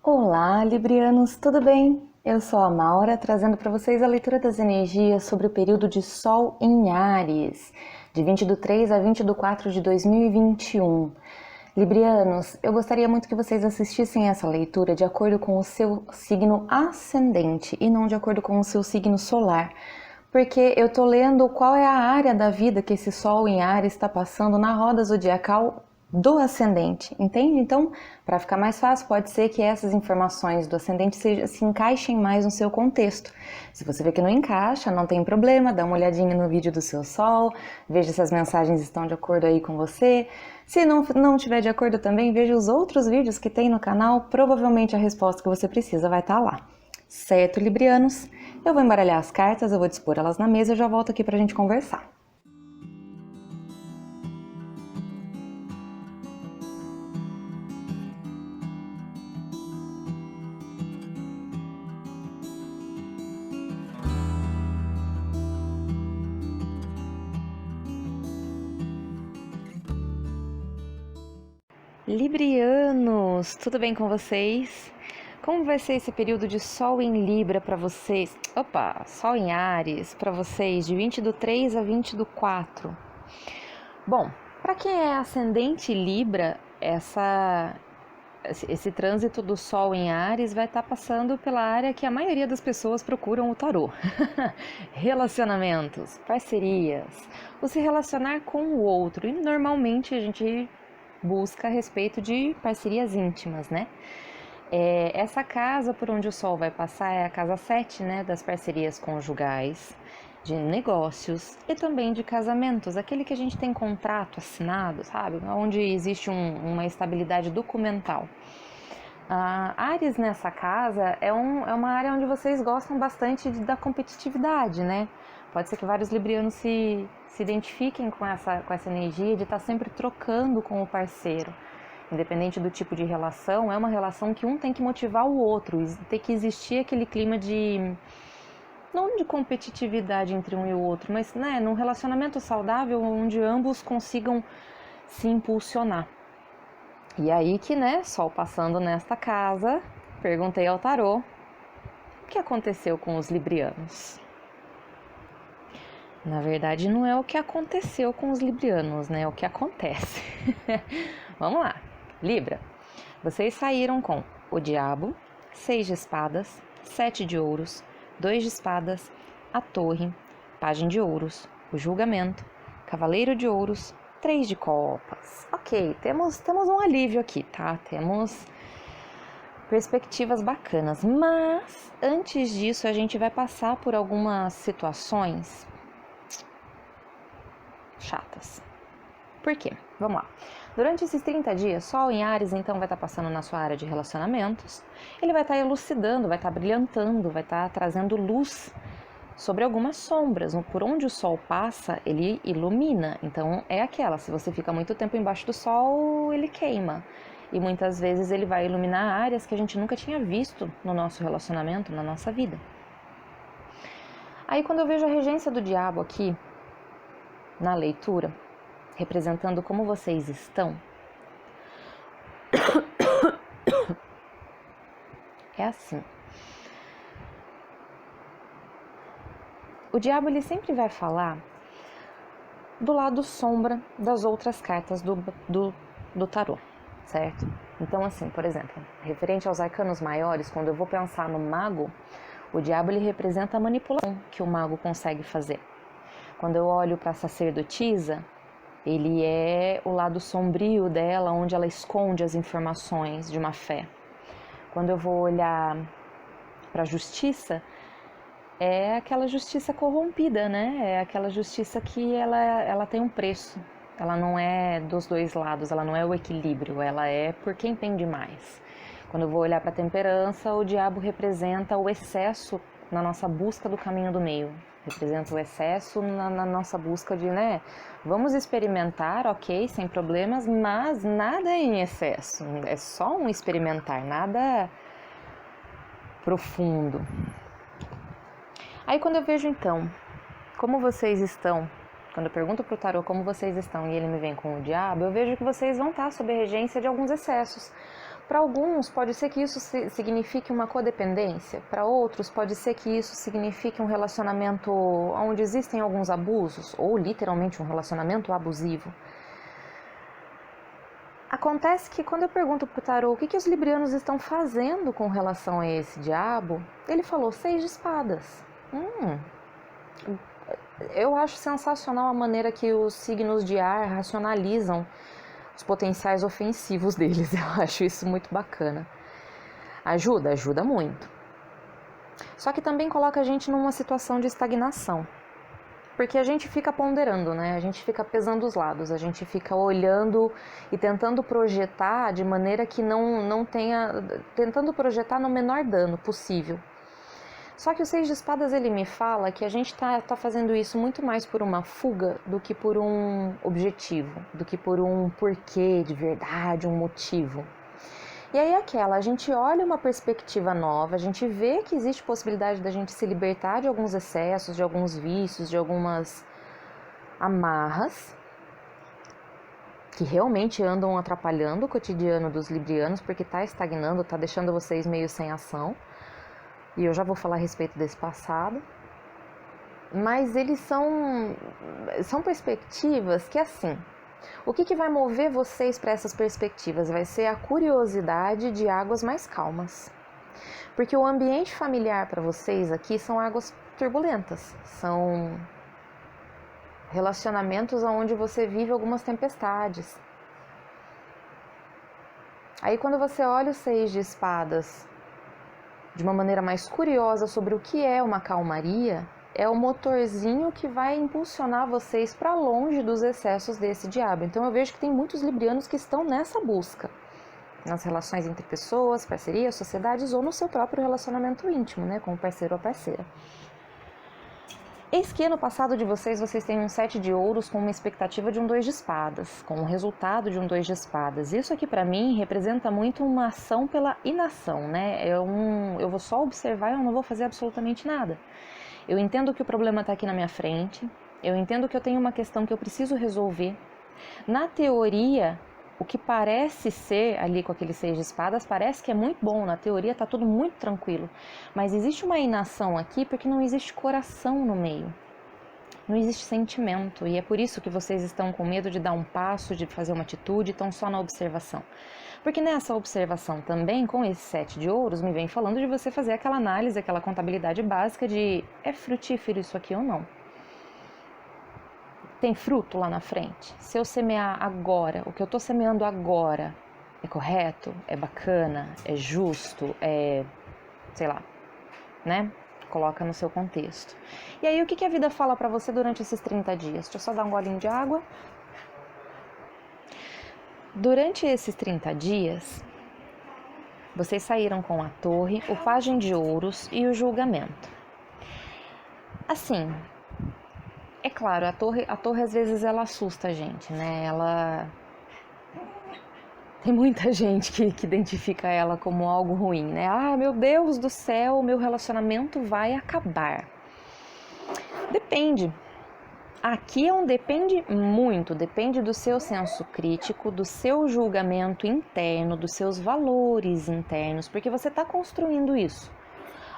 Olá, Librianos, tudo bem? Eu sou a Maura, trazendo para vocês a leitura das energias sobre o período de Sol em Áries, de 20 a 20 de 2021. Librianos, eu gostaria muito que vocês assistissem essa leitura de acordo com o seu signo ascendente e não de acordo com o seu signo solar, porque eu tô lendo qual é a área da vida que esse Sol em Áries está passando na roda zodiacal do ascendente, entende? Então, para ficar mais fácil, pode ser que essas informações do ascendente se encaixem mais no seu contexto. Se você vê que não encaixa, não tem problema, dá uma olhadinha no vídeo do seu Sol, veja se as mensagens estão de acordo aí com você. Se não tiver de acordo também, veja os outros vídeos que tem no canal, provavelmente a resposta que você precisa vai estar lá. Certo, Librianos? Eu vou embaralhar as cartas, eu vou dispor elas na mesa e já volto aqui pra gente conversar. Librianos, tudo bem com vocês? Como vai ser esse período de Sol em Libra para vocês? Opa, Sol em Áries para vocês de 20 a 20 do 4. Bom, para quem é ascendente Libra, esse trânsito do Sol em Áries vai estar passando pela área que a maioria das pessoas procuram o tarô. Relacionamentos, parcerias, o se relacionar com o outro. E normalmente a gente busca a respeito de parcerias íntimas, né? Essa casa por onde o Sol vai passar é a casa 7, né? Das parcerias conjugais, de negócios e também de casamentos, aquele que a gente tem contrato assinado, sabe? Onde existe uma estabilidade documental. Áries nessa casa é uma área onde vocês gostam bastante da competitividade, né? Pode ser que vários librianos se identifiquem com essa energia de estar sempre trocando com o parceiro. Independente do tipo de relação, é uma relação que um tem que motivar o outro, tem que existir aquele clima não de competitividade entre um e o outro, mas né, num relacionamento saudável onde ambos consigam se impulsionar. E aí que, né, Sol passando nesta casa, perguntei ao tarô o que aconteceu com os librianos. Na verdade, não é o que aconteceu com os librianos, né? É o que acontece. Vamos lá. Libra, vocês saíram com o Diabo, 6 de espadas, 7 de ouros, 2 de espadas, a torre, Pagem de ouros, o julgamento, Cavaleiro de ouros, 3 de copas. Ok, temos um alívio aqui, tá? Temos perspectivas bacanas, mas antes disso a gente vai passar por algumas situações chatas. Por quê? Vamos lá. Durante esses 30 dias, Sol em Áries então vai estar passando na sua área de relacionamentos. Ele vai estar elucidando, vai estar brilhantando, vai estar trazendo luz sobre algumas sombras. Por onde o Sol passa, ele ilumina. Então é aquela, se você fica muito tempo embaixo do Sol, ele queima. E muitas vezes ele vai iluminar áreas que a gente nunca tinha visto no nosso relacionamento, na nossa vida. Aí quando eu vejo a regência do Diabo aqui, na leitura, representando como vocês estão, é assim. O Diabo ele sempre vai falar do lado sombra das outras cartas do tarô, certo? Então assim, por exemplo, referente aos arcanos maiores, quando eu vou pensar no mago, o Diabo ele representa a manipulação que o mago consegue fazer. Quando eu olho para a sacerdotisa, ele é o lado sombrio dela, onde ela esconde as informações de uma fé. Quando eu vou olhar para a justiça, é aquela justiça corrompida, né? É aquela justiça que ela tem um preço. Ela não é dos dois lados, ela não é o equilíbrio, ela é por quem tem demais. Quando eu vou olhar para a temperança, o diabo representa o excesso na nossa busca do caminho do meio. Representa o excesso na nossa busca de, né? Vamos experimentar, ok, sem problemas, mas nada em excesso. É só um experimentar, nada profundo. Aí quando eu vejo então, como vocês estão, quando eu pergunto pro tarô como vocês estão e ele me vem com o diabo, eu vejo que vocês vão estar sob a regência de alguns excessos. Para alguns, pode ser que isso signifique uma codependência, para outros, pode ser que isso signifique um relacionamento onde existem alguns abusos, ou literalmente um relacionamento abusivo. Acontece que quando eu pergunto para o tarô o que os librianos estão fazendo com relação a esse diabo, ele falou 6 de espadas. Eu acho sensacional a maneira que os signos de ar racionalizam os potenciais ofensivos deles. Eu acho isso muito bacana. Ajuda muito. Só que também coloca a gente numa situação de estagnação. Porque a gente fica ponderando, né? A gente fica pesando os lados, a gente fica olhando e tentando projetar de maneira que não tenha... Tentando projetar no menor dano possível. Só que o 6 de espadas, ele me fala que a gente tá fazendo isso muito mais por uma fuga do que por um objetivo, do que por um porquê de verdade, um motivo. E aí a gente olha uma perspectiva nova, a gente vê que existe possibilidade da gente se libertar de alguns excessos, de alguns vícios, de algumas amarras que realmente andam atrapalhando o cotidiano dos librianos, porque tá estagnando, tá deixando vocês meio sem ação. E eu já vou falar a respeito desse passado. Mas eles são perspectivas que, assim, o que vai mover vocês para essas perspectivas? Vai ser a curiosidade de águas mais calmas. Porque o ambiente familiar para vocês aqui são águas turbulentas. São relacionamentos onde você vive algumas tempestades. Aí quando você olha o 6 de espadas de uma maneira mais curiosa sobre o que é uma calmaria, é o motorzinho que vai impulsionar vocês para longe dos excessos desse diabo. Então eu vejo que tem muitos librianos que estão nessa busca, nas relações entre pessoas, parcerias, sociedades ou no seu próprio relacionamento íntimo, né, com o parceiro ou parceira. Eis que no passado de vocês têm um 7 de ouros com uma expectativa de um 2 de espadas, com o resultado de um 2 de espadas. Isso aqui para mim representa muito uma ação pela inação, né? Eu vou só observar e eu não vou fazer absolutamente nada. Eu entendo que o problema está aqui na minha frente, eu entendo que eu tenho uma questão que eu preciso resolver. Na teoria, o que parece ser ali com aquele 6 de espadas parece que é muito bom, na teoria está tudo muito tranquilo, mas existe uma inação aqui porque não existe coração no meio, não existe sentimento, e é por isso que vocês estão com medo de dar um passo, de fazer uma atitude, estão só na observação. Porque nessa observação também, com esse 7 de ouros, me vem falando de você fazer aquela análise, aquela contabilidade básica de é frutífero isso aqui ou não? Tem fruto lá na frente? Se eu semear agora, o que eu estou semeando agora é correto? É bacana? É justo? Sei lá, né? Coloca no seu contexto. E aí, o que a vida fala para você durante esses 30 dias? Deixa eu só dar um golinho de água. Durante esses 30 dias, vocês saíram com a torre, o pajem de ouros e o julgamento. Assim, é claro, a torre às vezes ela assusta a gente, né? Tem muita gente que identifica ela como algo ruim, né? Ah, meu Deus do céu, meu relacionamento vai acabar. Depende. Aqui é um depende muito, depende do seu senso crítico, do seu julgamento interno, dos seus valores internos, porque você está construindo isso.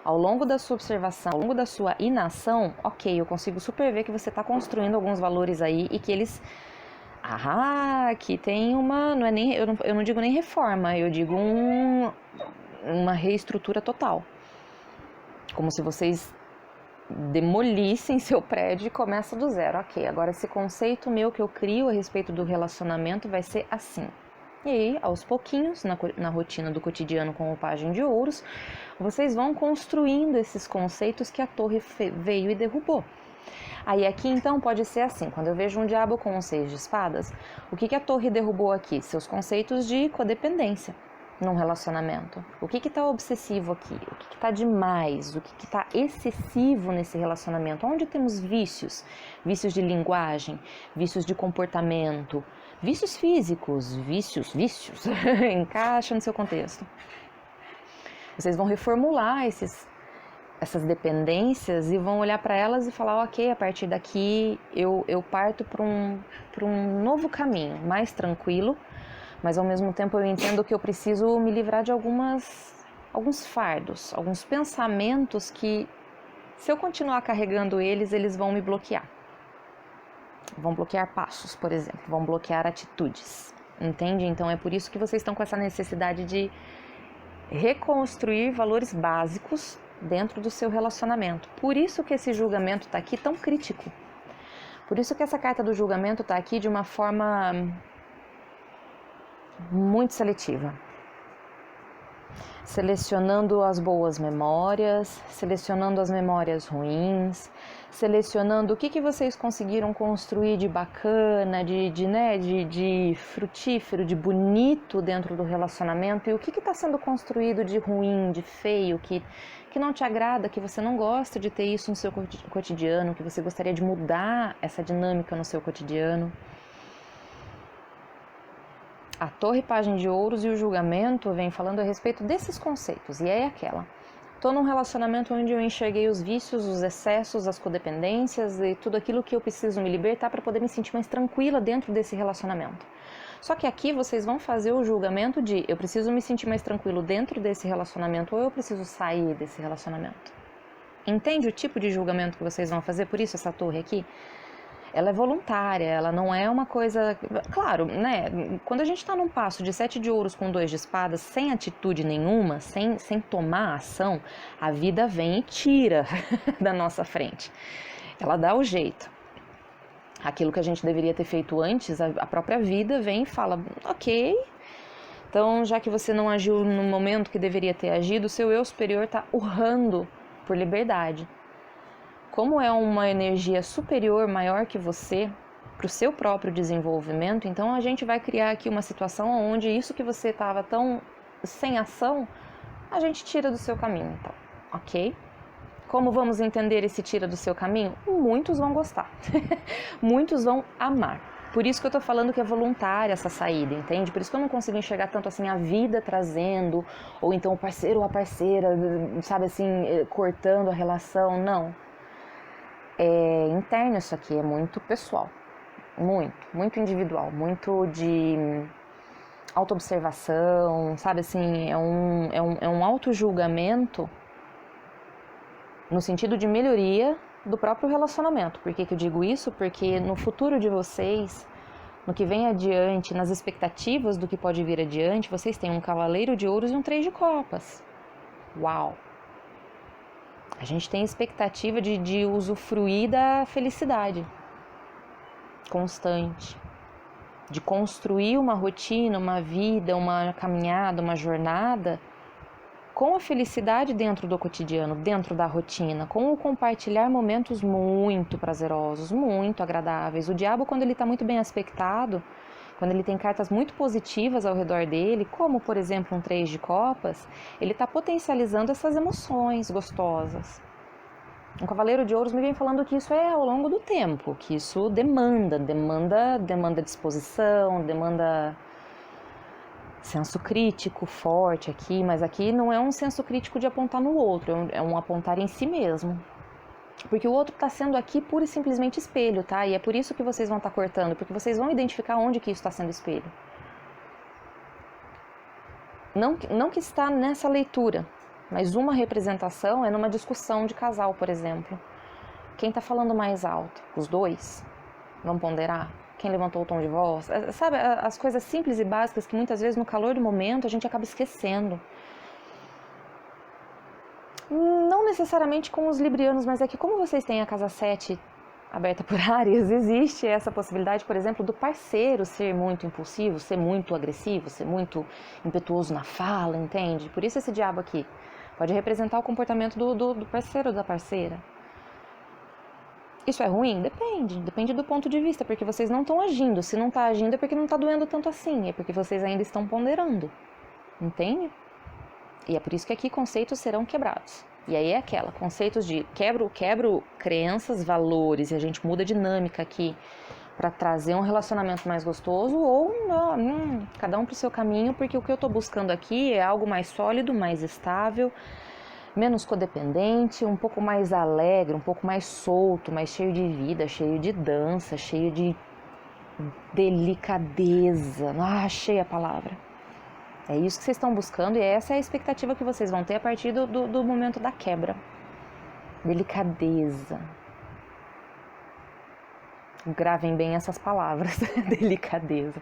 Ao longo da sua observação, ao longo da sua inação, ok, eu consigo super ver que você está construindo alguns valores aí e que eles... aqui tem uma... eu não digo nem reforma, eu digo uma reestrutura total. Como se vocês demolissem seu prédio e começam do zero. Ok, agora esse conceito meu que eu crio a respeito do relacionamento vai ser assim. E aí, aos pouquinhos, na rotina do cotidiano com o pajem de ouros, vocês vão construindo esses conceitos que a torre veio e derrubou. Aí aqui então pode ser assim, quando eu vejo um diabo com um 6 de espadas, o que a torre derrubou aqui? Seus conceitos de codependência num relacionamento. O que está obsessivo aqui? O que está demais? O que está excessivo nesse relacionamento? Onde temos vícios? Vícios de linguagem, vícios de comportamento, vícios físicos, vícios, encaixa no seu contexto. Vocês vão reformular essas dependências e vão olhar para elas e falar, ok, a partir daqui eu parto para um novo caminho, mais tranquilo, mas ao mesmo tempo eu entendo que eu preciso me livrar de alguns fardos, alguns pensamentos que, se eu continuar carregando eles vão me bloquear. Vão bloquear passos, por exemplo, vão bloquear atitudes, entende? Então é por isso que vocês estão com essa necessidade de reconstruir valores básicos dentro do seu relacionamento. Por isso que esse julgamento está aqui tão crítico. Por isso que essa carta do julgamento está aqui de uma forma muito seletiva. Selecionando as boas memórias, selecionando as memórias ruins, selecionando o que vocês conseguiram construir de bacana, de frutífero, de bonito dentro do relacionamento e o que está sendo construído de ruim, de feio, que não te agrada, que você não gosta de ter isso no seu cotidiano, que você gostaria de mudar essa dinâmica no seu cotidiano. A Torre, Pajem de Ouros e o julgamento vem falando a respeito desses conceitos, e é aquela. Estou num relacionamento onde eu enxerguei os vícios, os excessos, as codependências e tudo aquilo que eu preciso me libertar para poder me sentir mais tranquila dentro desse relacionamento. Só que aqui vocês vão fazer o julgamento de eu preciso me sentir mais tranquilo dentro desse relacionamento ou eu preciso sair desse relacionamento. Entende o tipo de julgamento que vocês vão fazer? Por isso essa torre aqui? Ela é voluntária, ela não é uma coisa... Claro, né? Quando a gente está num passo de 7 de ouros com 2 de espadas, sem atitude nenhuma, sem tomar ação, a vida vem e tira da nossa frente. Ela dá o jeito. Aquilo que a gente deveria ter feito antes, a própria vida vem e fala, ok, então já que você não agiu no momento que deveria ter agido, o seu eu superior está urrando por liberdade. Como é uma energia superior, maior que você, para o seu próprio desenvolvimento, então a gente vai criar aqui uma situação onde isso que você estava tão sem ação, a gente tira do seu caminho, então, ok? Como vamos entender esse tira do seu caminho? Muitos vão gostar, muitos vão amar. Por isso que eu tô falando que é voluntária essa saída, entende? Por isso que eu não consigo enxergar tanto assim a vida trazendo, ou então o parceiro ou a parceira, sabe assim, cortando a relação, não. É interno isso aqui, é muito pessoal, muito individual, muito de autoobservação, sabe assim, é um auto-julgamento no sentido de melhoria do próprio relacionamento. Por que eu digo isso? Porque no futuro de vocês, no que vem adiante, nas expectativas do que pode vir adiante, vocês têm um cavaleiro de ouros e um 3 de copas. Uau! A gente tem expectativa de usufruir da felicidade constante, de construir uma rotina, uma vida, uma caminhada, uma jornada com a felicidade dentro do cotidiano, dentro da rotina, com o compartilhar momentos muito prazerosos, muito agradáveis. O diabo, quando ele está muito bem aspectado, quando ele tem cartas muito positivas ao redor dele, como por exemplo um 3 de copas, ele está potencializando essas emoções gostosas. Um cavaleiro de ouros me vem falando que isso é ao longo do tempo, que isso demanda disposição, demanda senso crítico forte aqui, mas aqui não é um senso crítico de apontar no outro, é um apontar em si mesmo. Porque o outro está sendo aqui pura e simplesmente espelho, tá? E é por isso que vocês vão estar cortando, porque vocês vão identificar onde que isso está sendo espelho. Não que está nessa leitura, mas uma representação é numa discussão de casal, por exemplo. Quem está falando mais alto? Os dois? Vamos ponderar? Quem levantou o tom de voz? Sabe, as coisas simples e básicas que muitas vezes no calor do momento a gente acaba esquecendo. Não necessariamente com os librianos, mas é que como vocês têm a casa 7 aberta por Áries, existe essa possibilidade, por exemplo, do parceiro ser muito impulsivo, ser muito agressivo, ser muito impetuoso na fala, entende? Por isso esse diabo aqui pode representar o comportamento do parceiro ou da parceira. Isso é ruim? Depende do ponto de vista, porque vocês não estão agindo. Se não está agindo é porque não está doendo tanto assim, é porque vocês ainda estão ponderando, entende? E é por isso que aqui conceitos serão quebrados. E aí é aquela, conceitos de quebro crenças, valores, e a gente muda a dinâmica aqui para trazer um relacionamento mais gostoso, ou não, cada um pro seu caminho, porque o que eu estou buscando aqui é algo mais sólido, mais estável, menos codependente, um pouco mais alegre, um pouco mais solto, mais cheio de vida, cheio de dança, cheio de delicadeza. Ah, achei a palavra. É isso que vocês estão buscando e essa é a expectativa que vocês vão ter a partir do momento da quebra. Delicadeza. Gravem bem essas palavras, delicadeza.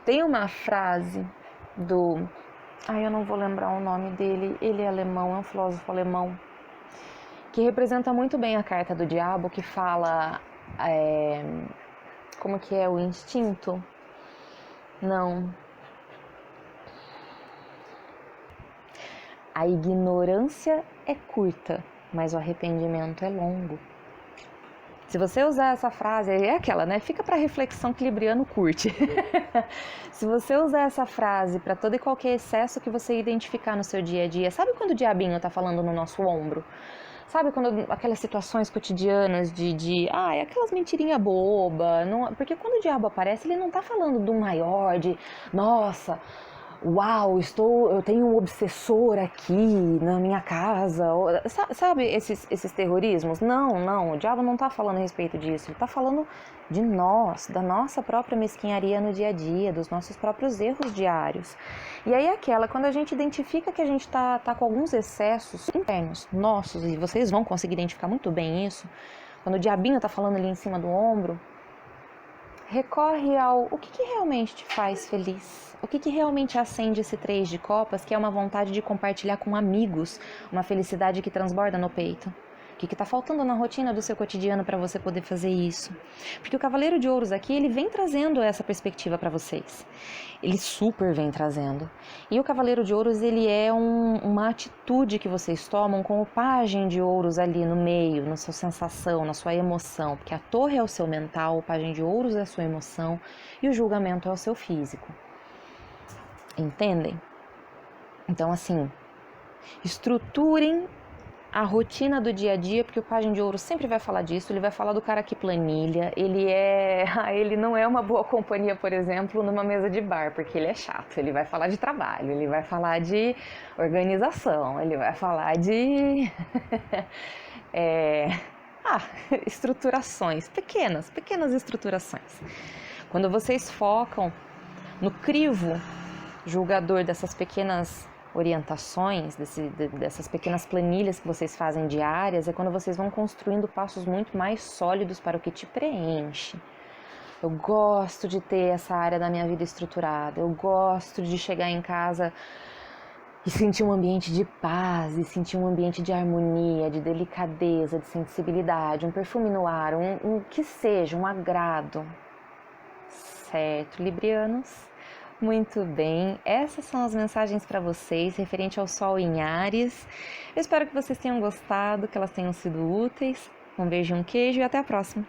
Tem uma frase do... eu não vou lembrar o nome dele, ele é alemão, é um filósofo alemão, que representa muito bem a carta do diabo, que fala... como que é o instinto? Não. A ignorância é curta, mas o arrependimento é longo. Se você usar essa frase, é aquela, né? Fica para reflexão que Libriano curte. Se você usar essa frase para todo e qualquer excesso que você identificar no seu dia a dia, sabe quando o diabinho tá falando no nosso ombro? Sabe quando aquelas situações cotidianas aquelas mentirinhas boba, não, porque quando o diabo aparece, ele não tá falando do maior, de nossa, uau, eu tenho um obsessor aqui na minha casa, sabe esses terrorismos? Não, o diabo não está falando a respeito disso, ele está falando de nós, da nossa própria mesquinharia no dia a dia, dos nossos próprios erros diários. E aí quando a gente identifica que a gente está com alguns excessos internos nossos, e vocês vão conseguir identificar muito bem isso, quando o diabinho está falando ali em cima do ombro, recorre ao o que realmente te faz feliz, o que realmente acende esse 3 de copas, que é uma vontade de compartilhar com amigos, uma felicidade que transborda no peito. O que está faltando na rotina do seu cotidiano para você poder fazer isso? Porque o Cavaleiro de Ouros aqui, ele vem trazendo essa perspectiva para vocês. Ele super vem trazendo. E o Cavaleiro de Ouros, ele é uma atitude que vocês tomam com o Pajem de Ouros ali no meio, na sua sensação, na sua emoção. Porque a Torre é o seu mental, o Pajem de Ouros é a sua emoção e o Julgamento é o seu físico. Entendem? Então, assim, estruturem a rotina do dia a dia, porque o Pajem de Ouro sempre vai falar disso, ele vai falar do cara que planilha, ele não é uma boa companhia, por exemplo, numa mesa de bar, porque ele é chato, ele vai falar de trabalho, ele vai falar de organização, ele vai falar de estruturações, pequenas estruturações. Quando vocês focam no crivo julgador dessas pequenas orientações, dessas pequenas planilhas que vocês fazem diárias, é quando vocês vão construindo passos muito mais sólidos para o que te preenche. Eu gosto de ter essa área da minha vida estruturada, eu gosto de chegar em casa e sentir um ambiente de paz, e sentir um ambiente de harmonia, de delicadeza, de sensibilidade, um perfume no ar, que seja, um agrado. Certo, librianos? Muito bem, essas são as mensagens para vocês referente ao Sol em Áries. Eu espero que vocês tenham gostado, que elas tenham sido úteis. Um beijo e um queijo e até a próxima!